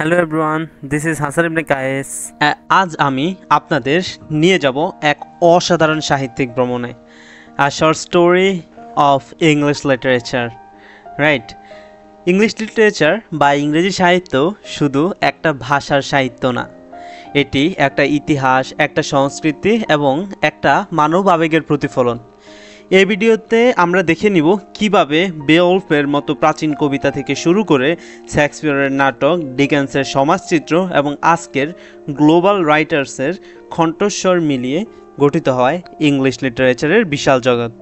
Hello everyone, this is Hasan Ibne Kayes. আজ আমি আপনাদের নিয়ে যাব এক অসাধারণ সাহিত্যিক ভ্রমণে। A short story of English literature. Right, English literature বা ইংরেজি সাহিত্য শুধু একটা ভাষার সাহিত্য না, এটি একটা ইতিহাস, একটা সংস্কৃতি এবং একটা মানব আবেগের প্রতিফলন। এই ভিডিওতে আমরা দেখে নিব কিভাবে বেওলফের মতো প্রাচীন কবিতা থেকে শুরু করে শেক্সপিয়রের নাটক, ডিকেন্সের সমাজচিত্র এবং আজকের গ্লোবাল রাইটার্সের কণ্ঠস্বর মিলিয়ে গঠিত হয় ইংলিশ লিটারেচারের বিশাল জগৎ।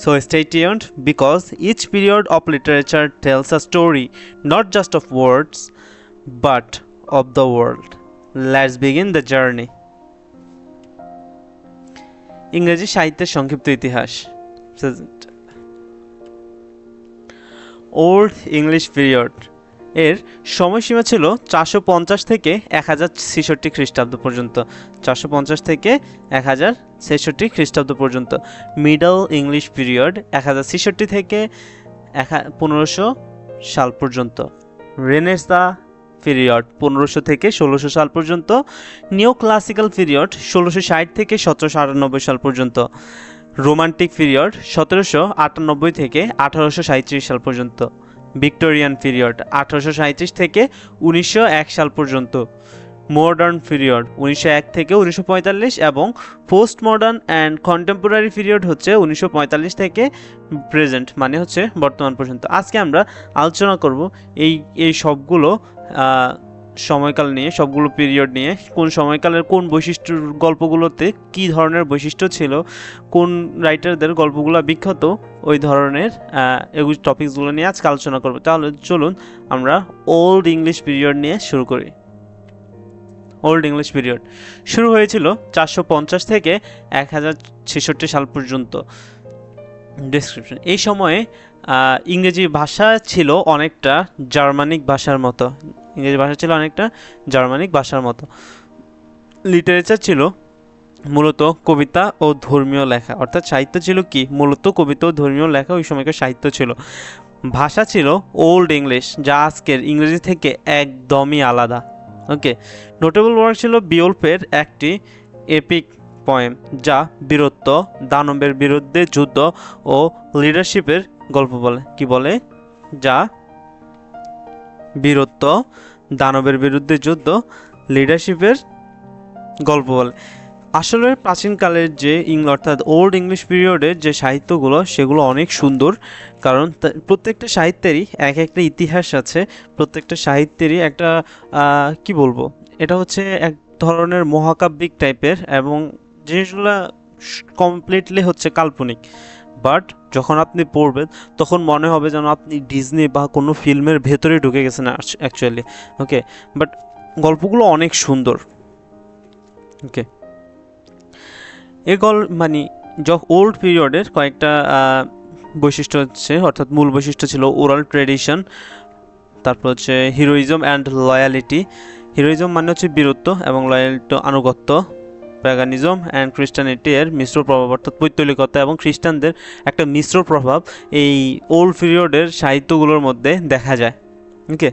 So stay tuned because each period of literature tells a story not just of words but of the world. Let's begin the journey. ইংরেজি সাহিত্যের সংক্ষিপ্ত ইতিহাস। ওল্ড ইংলিশ পিরিয়ড এর সময়সীমা ছিল 450 থেকে 1066 খ্রিস্টাব্দ পর্যন্ত। 450 থেকে 1066 খ্রিস্টাব্দ পর্যন্ত। মিডল ইংলিশ পিরিয়ড 1066 থেকে 1500 সাল পর্যন্ত। রেনেসাঁ পিরিয়ড 1500 থেকে 1600 সাল পর্যন্ত। নিও ক্লাসিক্যাল পিরিয়ড 1660 থেকে 1798 সাল পর্যন্ত। রোমান্টিক পিরিয়ড 1798 থেকে 1837 সাল পর্যন্ত। ভিক্টোরিয়ান পিরিয়ড 1837 থেকে 1901 সাল পর্যন্ত। মডার্ন পিরিয়ড 1901 থেকে 1945 এবং post modern and contemporary period হচ্ছে 1945 থেকে প্রেজেন্ট, মানে হচ্ছে বর্তমান পর্যন্ত। আজকে আমরা আলোচনা করব এই সবগুলো সময়কাল নিয়ে, সবগুলো পিরিয়ড নিয়ে, কোন সময়কালের কোন বৈশিষ্ট্য, গল্পগুলোতে কী ধরনের বৈশিষ্ট্য ছিল, কোন রাইটারদের গল্পগুলো বিখ্যাত, ওই ধরনের এগুলো টপিকসগুলো নিয়ে আজকে আলোচনা করব। তাহলে চলুন আমরা ওল্ড ইংলিশ পিরিয়ড নিয়ে শুরু করি। ওল্ড ইংলিশ পিরিয়ড শুরু হয়েছিল 450 থেকে 1066 সাল পর্যন্ত। ডেসক্রিপশন: এই সময়ে ইংরেজি ভাষা ছিল অনেকটা জার্মানিক ভাষার মতো। লিটারেচার ছিল মূলত কবিতা ও ধর্মীয় লেখা, অর্থাৎ সাহিত্য ছিল কি মূলত কবিতা ও ধর্মীয় লেখা, ওই সময়কার সাহিত্য ছিল। ভাষা ছিল ওল্ড ইংলিশ, যা আজকের ইংরেজি থেকে একদমই আলাদা। ওকে, নোটেবল ওয়ার্ক ছিল বিওলফের একটি এপিক পয়েম, যা বীরত্ব, দানবের বিরুদ্ধে যুদ্ধ ও লিডারশিপের গল্প বলে। কি বলে? যা বীরত্ব, দানবের বিরুদ্ধে যুদ্ধ, লিডারশিপের গল্প বলে। আসলে প্রাচীনকালের যে অর্থাৎ ওল্ড ইংলিশ পিরিয়ডের যে সাহিত্যগুলো, সেগুলো অনেক সুন্দর, কারণ প্রত্যেকটা সাহিত্যেরই একটা ইতিহাস আছে, প্রত্যেকটা সাহিত্যেরই একটা কি বলবো, এটা হচ্ছে এক ধরনের মহাকাব্যিক টাইপের, এবং জিনিসগুলো কমপ্লিটলি হচ্ছে কাল্পনিক। বাট যখন আপনি পড়বেন তখন মনে হবে যেন আপনি ডিজনি বা কোনো ফিল্মের ভেতরে ঢুকে গেছেন অ্যাকচুয়ালি। ওকে, বাট গল্পগুলো অনেক সুন্দর। ওকে, মানে ওল্ড পিরিয়ডের কয়েকটা বৈশিষ্ট্য হচ্ছে, অর্থাৎ মূল বৈশিষ্ট্য ছিল ওরাল ট্রেডিশন, তারপর হচ্ছে হিরোইজম অ্যান্ড লয়ালিটি। হিরোইজম মানে হচ্ছে বীরত্ব এবং লয়ালিটি আনুগত্য। প্যাগানিজম অ্যান্ড খ্রিস্টানিটি এর মিশ্র প্রভাব, অর্থাৎ পৌত্তলিকতা এবং খ্রিস্টানদের একটা মিশ্র প্রভাব এই ওল্ড পিরিয়ডের সাহিত্যগুলোর মধ্যে দেখা যায়। ওকে,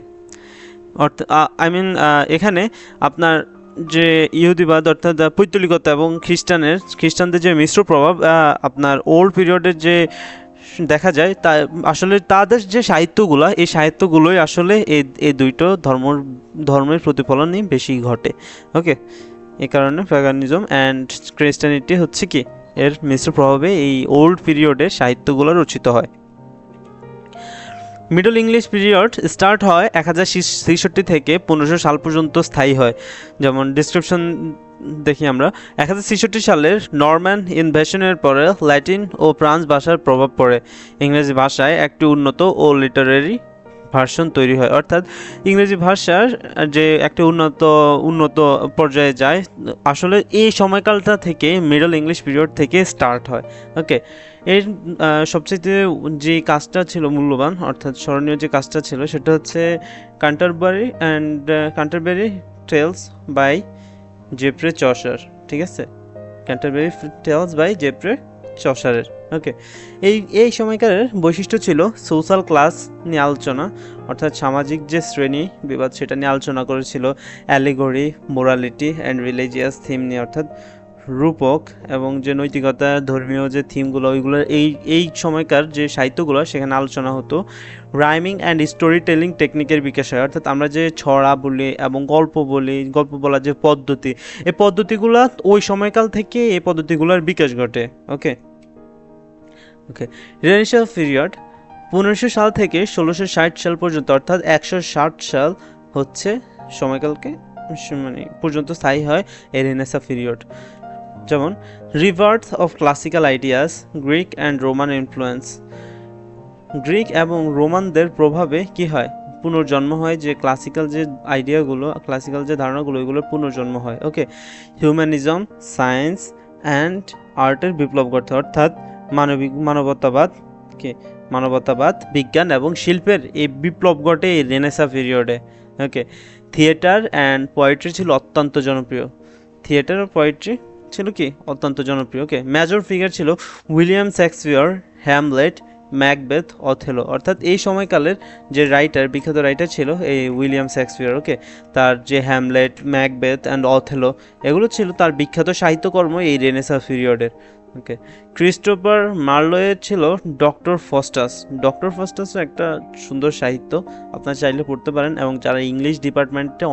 এখানে আপনার যে ইহুদিবাদ, অর্থাৎ পৌত্তলিকতা এবং খ্রিস্টানদের যে মিশ্র প্রভাব আপনার ওল্ড পিরিয়ডের যে দেখা যায়, তা আসলে তাদের যে সাহিত্যগুলো, এই সাহিত্যগুলোই আসলে এই দুইটো ধর্মের প্রতিফলনই বেশি ঘটে। ওকে, এই কারণে প্যাগানিজম অ্যান্ড খ্রিস্টানিটি হচ্ছে কি এর মিশ্র প্রভাবে এই ওল্ড পিরিয়ডে সাহিত্যগুলো রচিত হয়। মিডল ইংলিশ পিরিয়ড স্টার্ট হয় 1066 থেকে 1500 সাল পর্যন্ত স্থায়ী হয়। যেমন ডিসক্রিপশন দেখি আমরা, 1066 সালের নরম্যান ইনভেশনের পরে ল্যাটিন ও ফ্রান্স ভাষার প্রভাব পড়ে। ইংরেজি ভাষায় একটি উন্নত ও লিটারেরি ভার্সন তৈরি হয়, অর্থাৎ ইংরেজি ভাষার যে একটা উন্নত পর্যায়ে যায়। আসলে এই সময়কালটা থেকে মিডল ইংলিশ পিরিয়ড থেকে স্টার্ট হয়। ওকে, এর সবচেয়ে যে কাজটা ছিল মূল্যবান, অর্থাৎ স্মরণীয় যে কাজটা ছিল, সেটা হচ্ছে Canterbury Tales by Geoffrey Chaucer. ঠিক আছে, ক্যান্টারবেরি টেলস বাই জেফ্রে চসারের। ওকে, এই সময়কারের বৈশিষ্ট্য ছিল সোশ্যাল ক্লাস নিয়ে আলোচনা, অর্থাৎ সামাজিক যে শ্রেণী বিবাদ সেটা নিয়ে আলোচনা করেছিল। Allegory, morality and religious theme নিয়ে, অর্থাৎ রূপক এবং যে নৈতিকতা, ধর্মীয় যে থিমগুলো ওইগুলো এই সময়কার যে সাহিত্যগুলো সেখানে আলোচনা হতো। রাইমিং অ্যান্ড স্টোরি টেলিং টেকনিকের বিকাশ হয়, অর্থাৎ আমরা যে ছড়া বলি এবং গল্প বলি, গল্প বলার যে পদ্ধতি, এই পদ্ধতিগুলো ওই সময়কাল থেকে এই পদ্ধতিগুলোর বিকাশ ঘটে। ওকে, রেনেসাঁ পিরিয়ড 1500 সাল থেকে 1660 সাল পর্যন্ত, অর্থাৎ 160 সাল হচ্ছে সময়কালকে মানে পর্যন্ত স্থায়ী হয় এই রেনেসাঁ পিরিয়ড। যেমন rebirth of classical ideas, Greek and Roman influence. Greek এবং রোমানদের প্রভাবে কি হয়? পুনর্জন্ম হয়, যে ক্লাসিক্যাল যে আইডিয়াগুলো, ক্লাসিক্যাল যে ধারণাগুলো, এগুলোর পুনর্জন্ম হয়। ওকে, হিউম্যানিজম, সায়েন্স অ্যান্ড আর্টের বিপ্লব ঘটে, অর্থাৎ মানবতাবাদ, বিজ্ঞান এবং শিল্পের এই বিপ্লব ঘটে এই রেনেসাঁ পিরিয়ডে। ওকে, থিয়েটার অ্যান্ড পোয়েট্রি ছিল অত্যন্ত জনপ্রিয়। থিয়েটার ও পোয়েট্রি ছিল কি? অত্যন্ত জনপ্রিয়। ওকে, মেজর ফিগার ছিল William Shakespeare, Hamlet, Macbeth, Othello, অর্থাৎ এই সময়কালের যে বিখ্যাত রাইটার ছিল এই উইলিয়াম শেক্সপিয়র। ওকে, তার যে হ্যামলেট, ম্যাকবেথ অ্যান্ড অথেলো এগুলো ছিল তার বিখ্যাত সাহিত্যকর্ম এই রেনেসাঁ পিরিয়ডের। ওকে, ক্রিস্টোফার মার্লোয়ের ছিল ডক্টর ফস্টাস একটা সুন্দর সাহিত্য, আপনারা চাইলে পড়তে পারেন, এবং যারা ইংলিশ ডিপার্টমেন্টে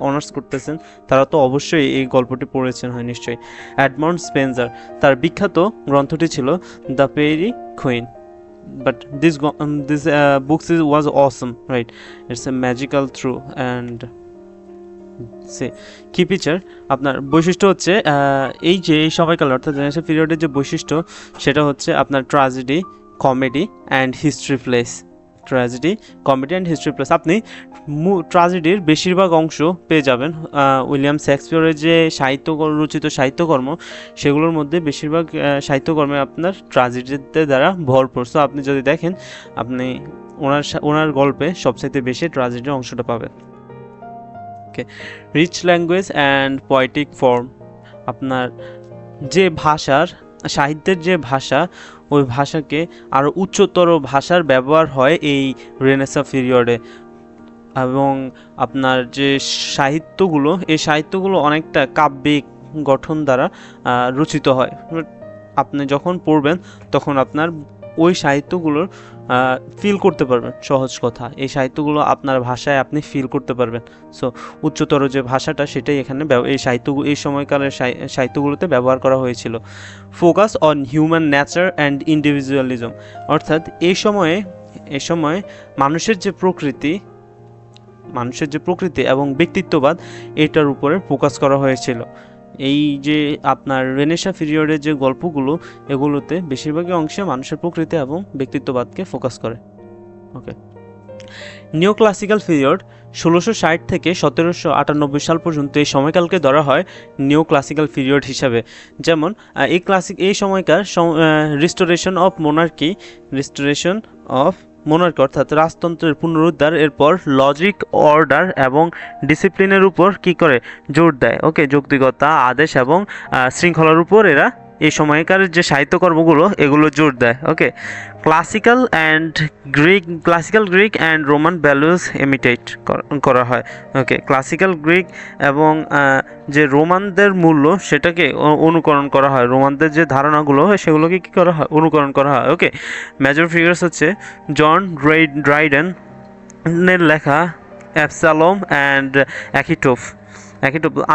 অনার্স করতেছেন তারা তো অবশ্যই এই গল্পটি পড়েছেন হয় নিশ্চয়ই। এডমন্ড স্পেন্সার, তার বিখ্যাত গ্রন্থটি ছিল the Faerie Queene, but this book was awesome, right? It's a magical through and কি ফিচার। আপনার বৈশিষ্ট্য হচ্ছে এই যে এই সময়কাল অর্থাৎ রেনেসাঁ পিরিয়ডের যে বৈশিষ্ট্য সেটা হচ্ছে আপনার tragedy, comedy and history place. আপনি ট্র্যাজেডির বেশিরভাগ অংশ পেয়ে যাবেন উইলিয়াম শেক্সপিয়রের যে রচিত সাহিত্যকর্ম সেগুলোর মধ্যে বেশিরভাগ সাহিত্যকর্মে আপনার ট্র্যাজেডিতে দ্বারা ভরপুর। সো আপনি যদি দেখেন আপনি ওনার গল্পে সবচাইতে বেশি ট্র্যাজেডির অংশটা পাবেন। Okay, rich language and poetic form, আপনার যে সাহিত্যের যে ভাষা ওই ভাষাকে আরও উচ্চতর ভাষার ব্যবহার হয় এই রেনেসাঁ পিরিয়ডে, এবং আপনার যে এই সাহিত্যগুলো অনেকটা কাব্যিক গঠন দ্বারা রচিত হয়। আপনি যখন পড়বেন তখন আপনার ওই সাহিত্যগুলোর ফিল করতে পারবেন। সহজ কথা, এই সাহিত্যগুলো আপনার ভাষায় আপনি ফিল করতে পারবেন। সো উচ্চতর যে ভাষাটা সেটাই এখানে এই সময়কালের সাহিত্যগুলোতে ব্যবহার করা হয়েছিল। Focus on human nature and individualism, অর্থাৎ এই সময়ে মানুষের যে প্রকৃতি এবং ব্যক্তিত্ববাদ এটার উপরে ফোকাস করা হয়েছিল। এই যে আপনার রেনেসাঁ পিরিয়ডের যে গল্পগুলো এগুলোতে বেশিরভাগই অংশে মানুষের প্রকৃতি এবং ব্যক্তিত্ববাদকে ফোকাস করে। ওকে, নিও ক্লাসিক্যাল পিরিয়ড 1660 থেকে 1798 সাল পর্যন্ত এই সময়কালকে ধরা হয় নিও ক্লাসিক্যাল পিরিয়ড হিসাবে। যেমন এই সময়কার রিস্টোরেশন অফ মোনার্কি অর্থাৎ রাজতন্ত্রের পুনরুদ্ধার, এরপর লজিক, অর্ডার এবং ডিসিপ্লিনের উপর কি করে জোর দেয়। ওকে, যৌক্তিকতা, আদেশ এবং শৃঙ্খলার উপর এরা এই সময়কার যে সাহিত্যকর্মগুলো এগুলো জোর দেয়। Okay, classical Greek and Roman values imitate করা হয়। ওকে, ক্লাসিক্যাল গ্রিক এবং যে রোমানদের মূল্য সেটাকে অনুকরণ করা হয়, রোমানদের যে ধারণাগুলো সেগুলোকে কী করা হয়? অনুকরণ করা হয়। ওকে, মেজর ফিগার্স হচ্ছে জন ড্রাইডেনের লেখা অ্যাবসালম অ্যান্ড অ্যাকিটোফ।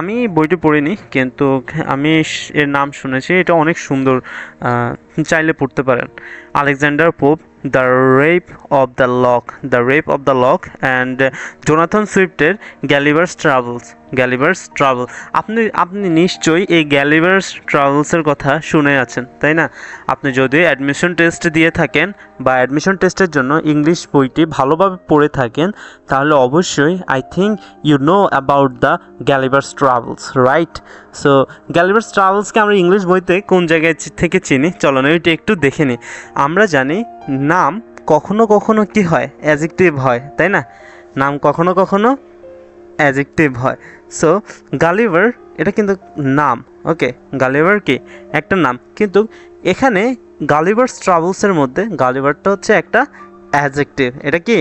আমি বইটি পড়িনি কিন্তু আমি এর নাম শুনেছি, এটা অনেক সুন্দর, চাইলে পড়তে পারেন। Alexander Pope, the Rape of the Lock and Jonathan সুইফটের গ্যালিভার্স ট্রাভেল। আপনি নিশ্চয়ই এই গ্যালিভার্স ট্রাভেলসের কথা শুনে আছেন, তাই না? আপনি যদি অ্যাডমিশন টেস্ট দিয়ে থাকেন বা অ্যাডমিশন টেস্টের জন্য ইংলিশ বইটি ভালোভাবে পড়ে থাকেন তাহলে অবশ্যই I think you know about the Gulliver's travels, right? So Gulliver's ট্রাভেলসকে আমরা ইংলিশ বইতে কোন জায়গায় থেকে চিনি, চলো না এটা একটু দেখে নিই। আমরা জানি নাম কখনো কখনো কি হয়? অ্যাডজেক্টিভ হয়, তাই না? নাম কখনো কখনো অ্যাডজেক্টিভ হয়। সো গালিভার এটা কিন্তু নাম। ওকে, গালিভার কি একটা নাম, কিন্তু এখানে গালিভার্স ট্রাভেলসের মধ্যে গালিভারটা হচ্ছে একটা অ্যাডজেক্টিভ। এটা কি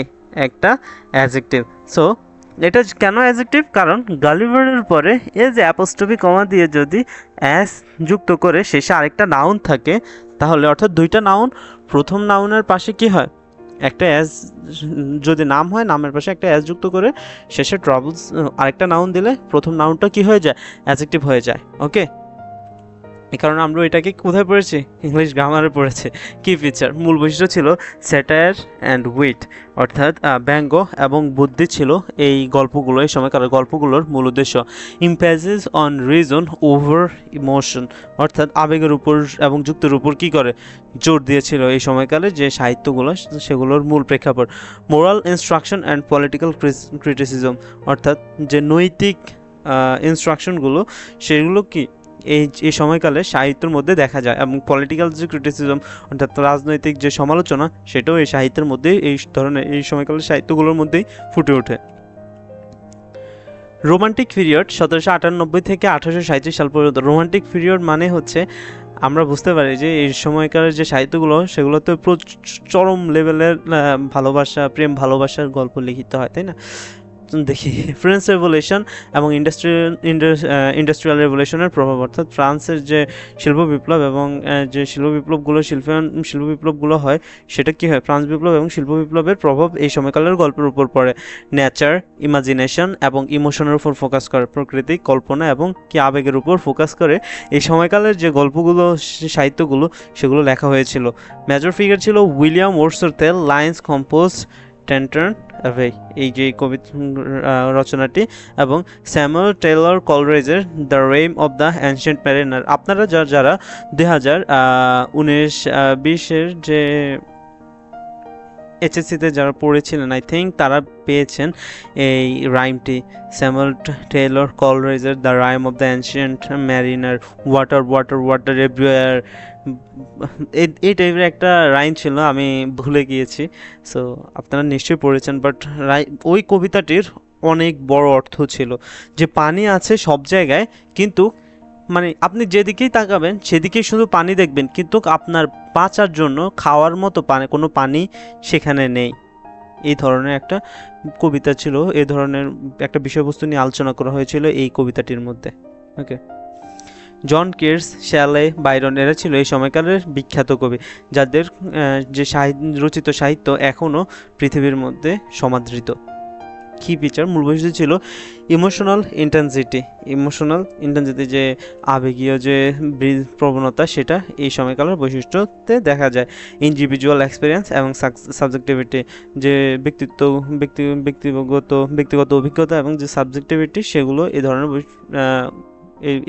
একটা অ্যাডজেক্টিভ। সো এটা কেন অ্যাডজেক্টিভ? কারণ গালিভারের পরে এই যে অ্যাপোস্ট্রফি কমা দিয়ে যদি অ্যাস যুক্ত করে শেষে আরেকটা নাউন থাকে, তাহলে অর্থাৎ দুইটা নাউন, প্রথম নাউনের পাশে কি হয়, একটা অ্যাস যদি নাম হয়, নামের পাশে একটা অ্যাস যুক্ত করে শেষে ট্রাভেলস আরেকটা নাউন দিলে প্রথম নাউনটা কি হয়ে যায়, অ্যাডজেক্টিভ হয়ে যায়। ওকে, এই কারণে আমরা এটাকে কোথায় পড়েছি, ইংলিশ গ্রামারে পড়েছি। কি ফিচার, মূল বৈশিষ্ট্য ছিল স্যাটায়ার অ্যান্ড উইট, অর্থাৎ ব্যঙ্গ এবং বুদ্ধি ছিল এই গল্পগুলো, এই সময়কালের গল্পগুলোর মূল উদ্দেশ্য। ইমপ্যাসিস অন রিজন ওভার ইমোশন, অর্থাৎ আবেগের উপর এবং যুক্তির উপর কি করে জোর দিয়েছিল এই সময়কালে যে সাহিত্যগুলো, সেগুলোর মূল প্রেক্ষাপট। Moral instruction and political criticism, অর্থাৎ যে নৈতিক ইনস্ট্রাকশনগুলো সেগুলো কি এই সময়কালে সাহিত্যের মধ্যে দেখা যায়, এবং পলিটিক্যাল যে ক্রিটিসিজম অর্থাৎ রাজনৈতিক যে সমালোচনা, সেটাও এই সাহিত্যের মধ্যেই, এই ধরনের এই সময়কালের সাহিত্যগুলোর মধ্যেই ফুটে ওঠে। রোমান্টিক পিরিয়ড 1798 থেকে 1837 সাল পর্যন্ত। রোমান্টিক পিরিয়ড মানে হচ্ছে আমরা বুঝতে পারি যে এই সময়কার যে সাহিত্যগুলো সেগুলোতে চরম লেভেলের ভালোবাসা, প্রেম ভালোবাসার গল্প লিখিত হয়, তাই না? দেখি ফ্রেঞ্চ রেভলিউশন এবং ইন্ডাস্ট্রিয়াল রেভলিউশনের প্রভাব, অর্থাৎ ফ্রান্সের যে শিল্প বিপ্লব এবং যে শিল্প বিপ্লবগুলো হয়, সেটা কি হয়, ফ্রান্স বিপ্লব এবং শিল্প বিপ্লবের প্রভাব এই সময়কালের গল্পের উপর পড়ে। নেচার, ইমাজিনেশন এবং ইমোশনের উপর ফোকাস করে, প্রকৃতি, কল্পনা এবং কি আবেগের উপর ফোকাস করে এই সময়কালের যে গল্পগুলো, সাহিত্যগুলো সেগুলো লেখা হয়েছিল। মেজর ফিগার ছিল উইলিয়াম ওয়ার্ডসওয়ার্থের লাইন্স কম্পোজ টেন্টার্ন অ্যাভে, এই যে কবিতা রচনাটি, এবং স্যামুয়েল টেইলর কলরেজের the Rime of the Ancient Mariner. আপনারা যারা 2019-20 যে এইচএসসিতে যারা পড়েছিলেন, আই থিঙ্ক তারা পেয়েছেন এই রাইমটি, স্যামুয়েল টেইলর কলরেজের the Rime of the Ancient Mariner, water water water everywhere, এই টাইপের একটা রাইম ছিল, আমি ভুলে গিয়েছি। সো আপনারা নিশ্চয়ই পড়েছেন, বাট ওই কবিতাটির অনেক বড় অর্থ ছিল যে পানি আছে সব জায়গায়, কিন্তু মানে আপনি যেদিকেই তাকাবেন সেদিকেই শুধু পানি দেখবেন, কিন্তু আপনার বাঁচার জন্য খাওয়ার মতো কোনো পানি সেখানে নেই। এই ধরনের একটা কবিতা ছিল, এই ধরনের একটা বিষয়বস্তু নিয়ে আলোচনা করা হয়েছিল এই কবিতাটির মধ্যে। ওকে, জন কিটস, শ্যালে, বাইরন এরা ছিল এই সময়কালের বিখ্যাত কবি, যাদের যে রচিত সাহিত্য এখনও পৃথিবীর মধ্যে সমাদৃত। কি ফিচার, মূল বৈশিষ্ট্য ছিল ইমোশনাল ইন্টেন্সিটি, যে আবেগীয় যে প্রবণতা, সেটা এই সময়কালের বৈশিষ্ট্যতে দেখা যায়। ইন্ডিভিজুয়াল এক্সপিরিয়েন্স এবং সাবজেক্টিভিটি, যে ব্যক্তিগত অভিজ্ঞতা এবং যে সাবজেক্টিভিটি, সেগুলো এই ধরনের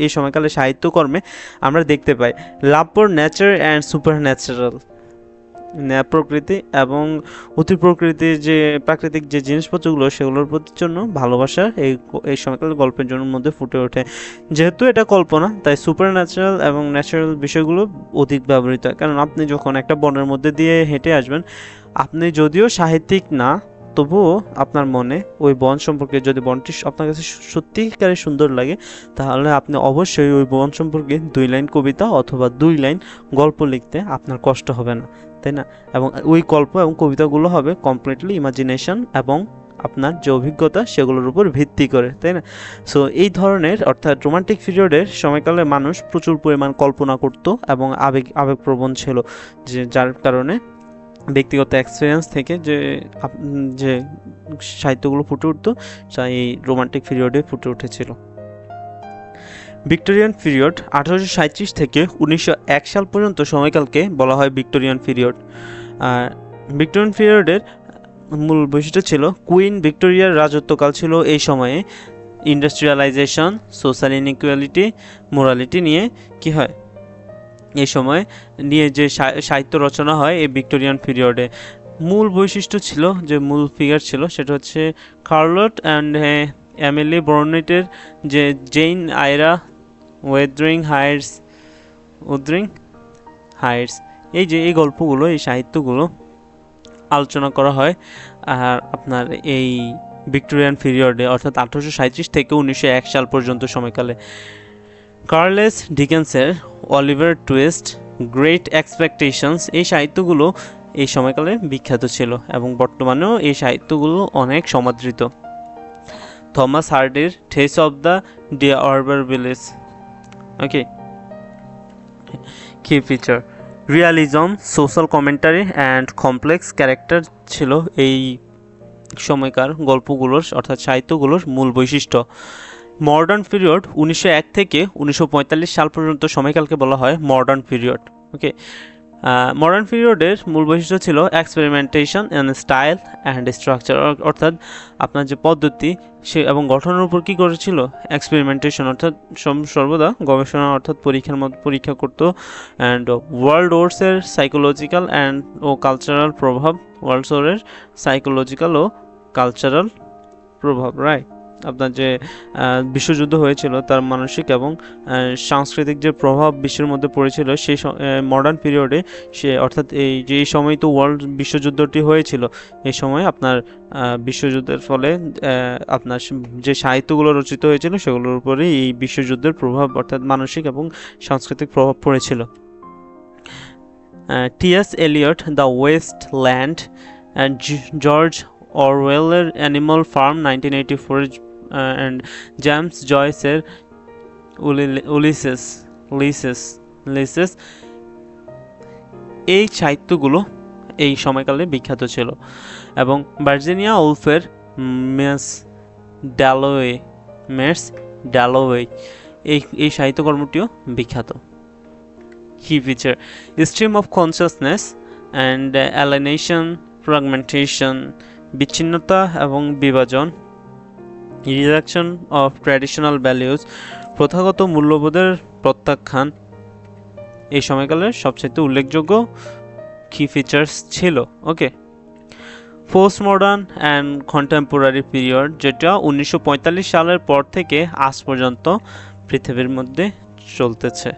এই সময়কালে সাহিত্যকর্মে আমরা দেখতে পাই। Love for nature and supernatural, প্রকৃতি এবং অতি প্রকৃতির যে প্রাকৃতিক যে জিনিসপত্রগুলো, সেগুলোর প্রতি জন্য ভালোবাসা এই সময়কালের গল্পের জন্য মধ্যে ফুটে ওঠে। যেহেতু এটা কল্পনা, তাই সুপার ন্যাচারাল এবং ন্যাচারাল বিষয়গুলো অধিক ব্যবহৃত হয়। কারণ আপনি যখন একটা বনের মধ্যে দিয়ে হেঁটে আসবেন, আপনি যদিও সাহিত্যিক না, তবুও আপনার মনে ওই বন সম্পর্কে, যদি বনটি আপনার কাছে সত্যিকারে সুন্দর লাগে, তাহলে আপনি অবশ্যই ওই বন সম্পর্কে 2 লাইন কবিতা অথবা 2 লাইন গল্প লিখতে আপনার কষ্ট হবে না, তাই না? এবং ওই গল্প এবং কবিতাগুলো হবে কমপ্লিটলি ইমাজিনেশন এবং আপনার যে অভিজ্ঞতা সেগুলোর উপর ভিত্তি করে, তাই না? সো এই ধরনের, অর্থাৎ রোমান্টিক পিরিয়ডের সময়কালে মানুষ প্রচুর পরিমাণ কল্পনা করত এবং আবেগপ্রবণ ছিল, যার কারণে ব্যক্তিগত এক্সপিরিয়েন্স থেকে যে সাহিত্যগুলো ফুটে উঠতো, তাই এই রোমান্টিক পিরিয়ডে ফুটে উঠেছিল। ভিক্টোরিয়ান পিরিয়ড 1837 থেকে 1901 সাল পর্যন্ত সময়কালকে বলা হয় ভিক্টোরিয়ান পিরিয়ড। ভিক্টোরিয়ান পিরিয়ডের মূল বৈশিষ্ট্য ছিল কুইন ভিক্টোরিয়ার রাজত্বকাল ছিল এই সময়ে। ইন্ডাস্ট্রিয়ালাইজেশন, সোশ্যাল ইনইকুয়ালিটি, মোরালিটি নিয়ে কি হয়, এই সময় নিয়ে যে সাহিত্য রচনা হয় এই ভিক্টোরিয়ান পিরিয়ডে। মূল বৈশিষ্ট্য ছিল, যে মূল ফিগার ছিল, সেটা হচ্ছে কার্লট অ্যান্ড এমিলি বর্নেটের যে জেইন আয়রা ওয়েদারিং হাইটস, এই গল্পগুলো, এই সাহিত্যগুলো আলোচনা করা হয় আর আপনার এই ভিক্টোরিয়ান পিরিয়ডে, অর্থাৎ 1837 থেকে 1901 সাল পর্যন্ত সময়কালে। চার্লস ডিকেন্সের অলিভার টুইস্ট গ্রেট এক্সপেকটেশনস, এই সাহিত্যগুলো এই সময়কালে বিখ্যাত ছিল এবং বর্তমানেও এই সাহিত্যগুলো অনেক সমাদৃত। থমাস হার্ডির Tess of the d'Urbervilles. Okay, কি feature? Realism, social commentary and complex character ছিল এই সময়কার গল্পগুলোর অর্থাৎ সাহিত্যগুলোর মূল বৈশিষ্ট্য। মডার্ন পিরিয়ড 1901 থেকে 1945 সাল পর্যন্ত সময়কালকে বলা হয় মডার্ন পিরিয়ড। ওকে, মডার্ন পিরিয়ডের মূল বৈশিষ্ট্য ছিল experimentation and style and structure, অর্থাৎ আপনার যে পদ্ধতি সে এবং গঠনের উপর কী করেছিল? এক্সপেরিমেন্টেশন, অর্থাৎ সর্বদা গবেষণা অর্থাৎ পরীক্ষা করতো। অ্যান্ড ওয়ার্ল্ড ওয়ার্সের সাইকোলজিক্যাল ও কালচারাল প্রভাব, ওয়ার্ল্ড ওয়ারের সাইকোলজিক্যাল ও কালচারাল প্রভাব, রাইট? আপনার যে বিশ্বযুদ্ধ হয়েছিল তার মানসিক এবং সাংস্কৃতিক যে প্রভাব বিশ্বের মধ্যে পড়েছিল সেই মডার্ন পিরিয়ডে অর্থাৎ এই সময় তো বিশ্বযুদ্ধটি হয়েছিল, এই সময় আপনার বিশ্বযুদ্ধের ফলে আপনার যে সাহিত্যগুলো রচিত হয়েছিল সেগুলোর উপরে এই বিশ্বযুদ্ধের প্রভাব অর্থাৎ মানসিক এবং সাংস্কৃতিক প্রভাব পড়েছিল। T S. Eliot the Waste Land and George অরওয়েলের অ্যানিমাল ফার্ম 1984 অ্যান্ড জেমস জয়েসের উলিসেস, এই সাহিত্যগুলো এই সময়কালে বিখ্যাত ছিল এবং ভার্জিনিয়া উলফের মেস ড্যালোওয়ে এই সাহিত্যকর্মটিও বিখ্যাত। কি feature? Stream of consciousness and alienation, fragmentation, বিচ্ছিন্নতা এবং বিভাজন, রিডাকশন অফ ট্র্যাডিশনাল ভ্যালিউজ, প্রথাগত মূল্যবোধের প্রত্যাখ্যান এই সময়কালের সবচেয়ে উল্লেখযোগ্য কি ফিচার্স ছিল। Okay, post modern and contemporary period, যেটা 1945 সালের পর থেকে আজ পর্যন্ত পৃথিবীর মধ্যে চলতেছে।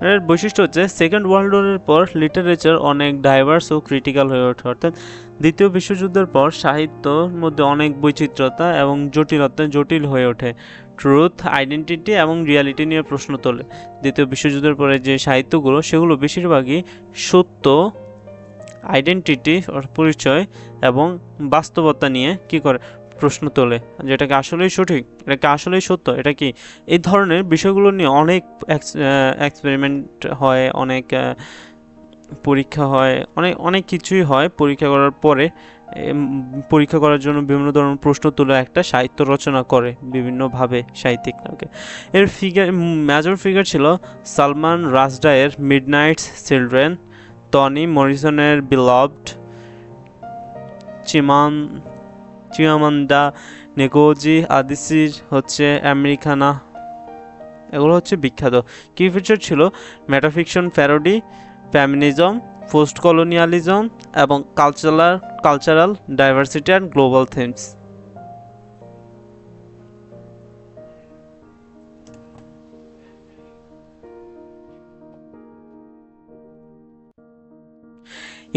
এর বৈশিষ্ট্য হচ্ছে সেকেন্ড ওয়ার্ল্ড ওয়ারের পর লিটারেচার অনেক ডাইভার্স ও ক্রিটিক্যাল হয়ে ওঠে, অর্থাৎ দ্বিতীয় বিশ্বযুদ্ধের পর সাহিত্যর মধ্যে অনেক বৈচিত্র্যতা এবং জটিল হয়ে ওঠে। ট্রুথ, আইডেন্টিটি এবং রিয়ালিটি নিয়ে প্রশ্ন তোলে। দ্বিতীয় বিশ্বযুদ্ধের পরে যে সাহিত্যগুলো সেগুলো বেশিরভাগই সত্য, আইডেন্টিটি পরিচয় এবং বাস্তবতা নিয়ে কি করে প্রশ্ন তোলে, যেটাকে আসলেই সঠিক, এটাকে আসলেই সত্য, এটা কি, এই ধরনের বিষয়গুলো নিয়ে অনেক এক্সপেরিমেন্ট হয়, অনেক পরীক্ষা হয়, অনেক কিছুই হয়। পরীক্ষা করার জন্য বিভিন্ন ধরনের প্রশ্ন তুলে একটা সাহিত্য রচনা করে বিভিন্নভাবে সাহিত্যিককে। এর মেজর ফিগার ছিল সালমান রাশদায়ের মিডনাইটস চিলড্রেন, টনি মরিসনের বিলভড, চিমামান্দা নেগোজি আদিসির হচ্ছে আমেরিকানা, এগুলো হচ্ছে বিখ্যাত। কি ফিচার ছিল? Metafiction, parody, feminism, post colonialism এবং cultural diversity and global themes.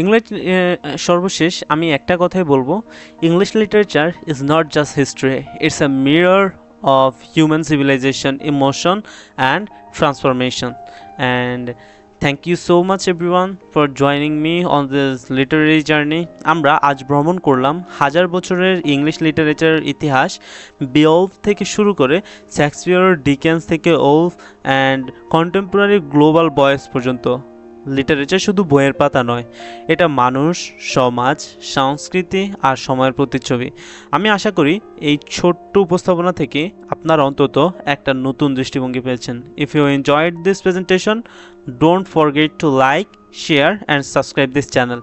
English সর্বশেষ আমি একটা কথাই বলবো, English literature is not just history, it's a mirror of human civilization, emotion and transformation. And thank you so much everyone for joining me on this literary journey. আমরা আজ ভ্রমণ করলাম হাজার বছরের ইংলিশ লিটারেচারের ইতিহাস, বিওলফ থেকে শুরু করে শেক্সপিয়ার, ডিকেন্স থেকে ওলফ অ্যান্ড কন্টেম্পোরারি গ্লোবাল বয়েস পর্যন্ত। লিটারেচার শুধু বইয়ের পাতা নয়, এটা মানুষ, সমাজ, সংস্কৃতি আর সময়ের প্রতিচ্ছবি। আমি আশা করি এই ছোট্ট উপস্থাপনা থেকে আপনারা অন্তত একটা নতুন দৃষ্টিভঙ্গি পেয়েছেন। If you enjoyed this presentation, don't forget to like, share and subscribe this channel,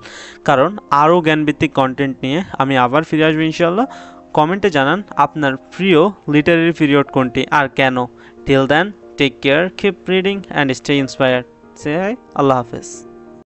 কারণ আরও জ্ঞানভিত্তিক কন্টেন্ট নিয়ে আমি আবার ফিরে আসবো ইনশাআল্লাহ। কমেন্টে জানান আপনার প্রিয় লিটারেরি পিরিয়ড কোনটি আর কেন। Till then, take care, keep reading and stay inspired. Say hi, Allah Hafiz.